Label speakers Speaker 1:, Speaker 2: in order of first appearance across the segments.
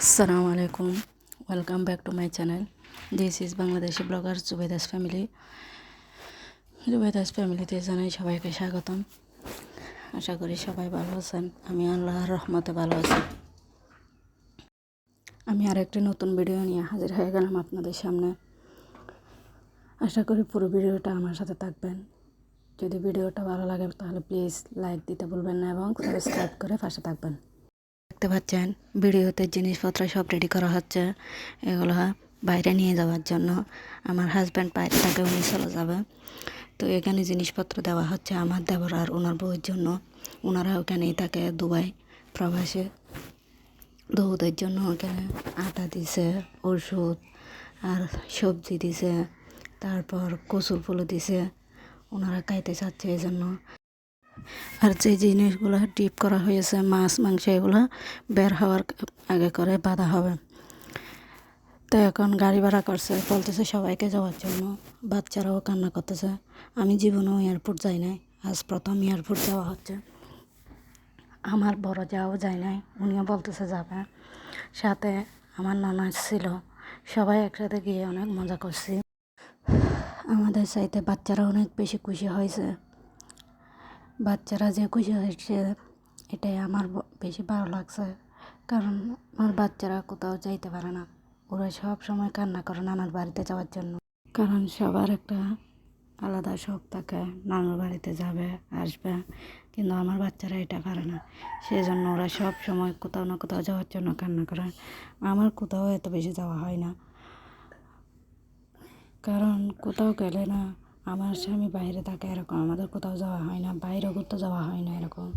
Speaker 1: Assalamu alaikum. Welcome back to my channel. This is Bangladeshi blogger Zubaida's family. Zubaida's ফ্যামিলিতে জানাই সবাইকে স্বাগতম। আশা করি সবাই ভালো আছেন। আমি আল্লাহর রহমতে ভালো আছি। আমি আরেকটি নতুন ভিডিও নিয়ে হাজির হয়ে গেলাম আপনাদের সামনে। আশা করি পুরো ভিডিওটা আমার সাথে থাকবেন। যদি ভিডিওটা ভালো লাগে তাহলে প্লিজ লাইক দিতে ভুলবেন না এবং সাবস্ক্রাইব করে পাশে থাকবেন। দেখতে পাচ্ছেন ভিডিওতে জিনিসপত্র সব রেডি করা হচ্ছে। এগুলো বাইরে নিয়ে যাওয়ার জন্য। আমার হাজব্যান্ড বাইরে থাকে, উনি চলে যাবে। তো এখানে জিনিসপত্র দেওয়া হচ্ছে আমার দেবর আর ওনার বউয়ের জন্য। ওনারা ওখানেই থাকে দুবাই প্রবাসে। দুধের জন্য ওখানে আটা দিছে, ওষুধ আর সবজি দিছে, তারপর কচুর ফুলও দিছে। ওনারা খাইতে চাচ্ছে এই জন্য। আর যে জিনিসগুলো ডিপ করা হয়েছে মাছ মাংস, এগুলো বের হওয়ার আগে করে বাঁধা হবে। তো এখন গাড়ি ভাড়া করছে, বলতেছে সবাইকে যাওয়ার জন্য। বাচ্চারাও কান্না করতেছে। আমি জীবনেও এয়ারপোর্ট যাই নাই, আজ প্রথম এয়ারপোর্ট যাওয়া হচ্ছে। আমার বড় যাও যায় নাই, উনিও বলতেছে যাবে। সাথে আমার নানা ছিল, সবাই একসাথে গিয়ে অনেক মজা করছি। আমাদের চাইতে বাচ্চারা অনেক বেশি খুশি হয়েছে। বাচ্চারা যে খুশি হয়েছে এটাই আমার বেশি ভালো লাগছে, কারণ আমার বাচ্চারা কোথাও যাইতে পারে না। ওরা সব সময় কান্না করে নানার বাড়িতে যাওয়ার জন্য, কারণ সবার একটা আলাদা শখ থাকে, নানুর বাড়িতে যাবে আসবে। কিন্তু আমার বাচ্চারা এটা পারে না, সেই জন্য ওরা সব সময় কোথাও না কোথাও যাওয়ার জন্য কান্না করে। আমার কোথাও এত বেশি যাওয়া হয় না, কারণ কোথাও গেলে না আমার স্বামী বাইরে থাকে, এরকম আমাদের কোথাও যাওয়া হয় না, বাইরে ঘুরতে যাওয়া হয় না এরকম।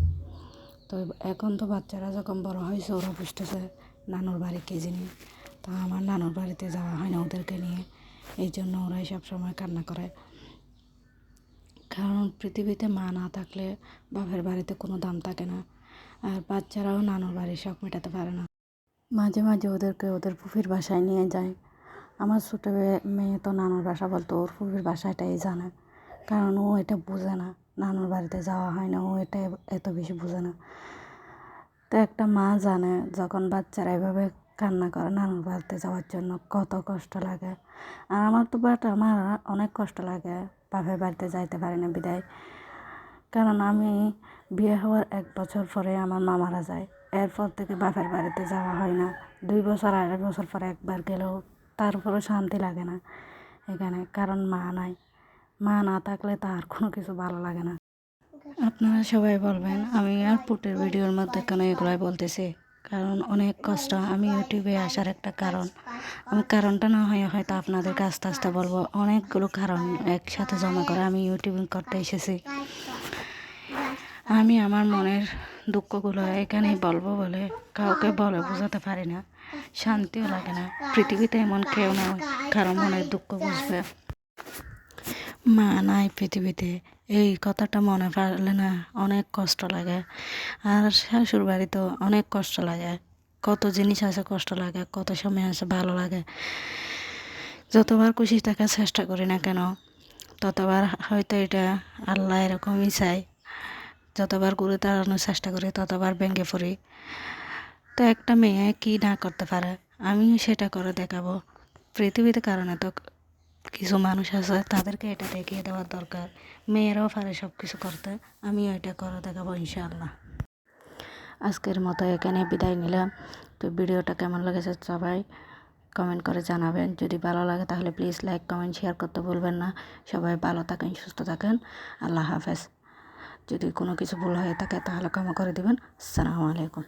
Speaker 1: তো এখন তো বাচ্চারা যখন বড় হয়েছে ওরা বুঝতেছে নানুর বাড়ি কী জিনিস। তো আমার নানুর বাড়িতে যাওয়া হয় না ওদেরকে নিয়ে, এই জন্য ওরাই সব সময় কান্না করে। কারণ পৃথিবীতে মা না থাকলে বাপের বাড়িতে কোনো দাম থাকে না। আর বাচ্চারাও নানুর বাড়ির শখ মেটাতে পারে না। মাঝে মাঝে ওদেরকে ওদের ফুফির বাসায় নিয়ে যায়। আমার ছোটো মেয়ে তো নানুর বাসা বলতো ওর ফুফির বাসাটাই জানে, কারণ ও এটা বোঝে না, নানুর বাড়িতে যাওয়া হয় না, ও এটা এত বেশি বোঝে না। তো একটা মা জানে যখন বাচ্চারা এভাবে কান্না করে নানুর বাড়িতে যাওয়ার জন্য কত কষ্ট লাগে। আর আমার তো আমার অনেক কষ্ট লাগে বাপের বাড়িতে যাইতে পারি না বিদায়। কারণ আমি বিয়ে হওয়ার 1 বছর পরে আমার মা মারা যায়, এরপর থেকে বাপের বাড়িতে যাওয়া হয় না। 2 বছর 2.5 বছর পরে একবার গেলেও তারপরেও শান্তি লাগে না এখানে, কারণ মা নাই। মা না থাকলে তার কোনো কিছু ভালো লাগে না। আপনারা সবাই বলবেন আমি এয়ারপোর্টের ভিডিওর মধ্যে কেন এগুলাই বলতেছি, কারণ অনেক কষ্ট। আমি ইউটিউবে আসার একটা কারণ, আমি কারণটা না হয় হয়তো আপনাদেরকে আস্তে আস্তে বলবো। অনেকগুলো কারণ একসাথে জমা করে আমি ইউটিউবিং করতে এসেছি। আমি আমার মনের দুঃখগুলো এখানেই বলবো বলে কাউকে বলে বোঝাতে পারি না, শান্তিও লাগে না। পৃথিবীতে এমন কেউ না কারো মনের দুঃখ বুঝবে। মা নাই পৃথিবীতে, এই কথাটা মনে পড়লে না অনেক কষ্ট লাগে। আর শ্বশুর বাড়িতেও অনেক কষ্ট লাগে। কত জিনিস আছে কষ্ট লাগে, কত সময় আছে ভালো লাগে। যতবার খুশি থাকার চেষ্টা করি না কেন ততবার হয়তো এটা আল্লাহ এরকমই চাই। যতবার ঘুরে দাঁড়ানোর চেষ্টা করি ততবার ভেঙে পড়ি। তো একটা মেয়ে কি না করতে পারে, আমিও সেটা করে দেখাবো। পৃথিবীতে কারণে তো কিছু মানুষ আছে, তাদেরকে এটা দেখিয়ে দেওয়ার দরকার। মেয়েরাও পারে সব কিছু করতে, আমিও এটা করে দেখাবো ইনশাআল্লাহ। আজকের মতো এখানে বিদায় নিলাম। তো ভিডিওটা কেমন লেগেছে সবাই কমেন্ট করে জানাবেন। যদি ভালো লাগে তাহলে প্লিজ লাইক কমেন্ট শেয়ার করতে ভুলবেন না। সবাই ভালো থাকেন, সুস্থ থাকেন। আল্লাহ হাফেজ। যদি কোনো কিছু ভুল হয়ে থাকে তাহলে ক্ষমা করে দেবেন। আসসালামু আলাইকুম।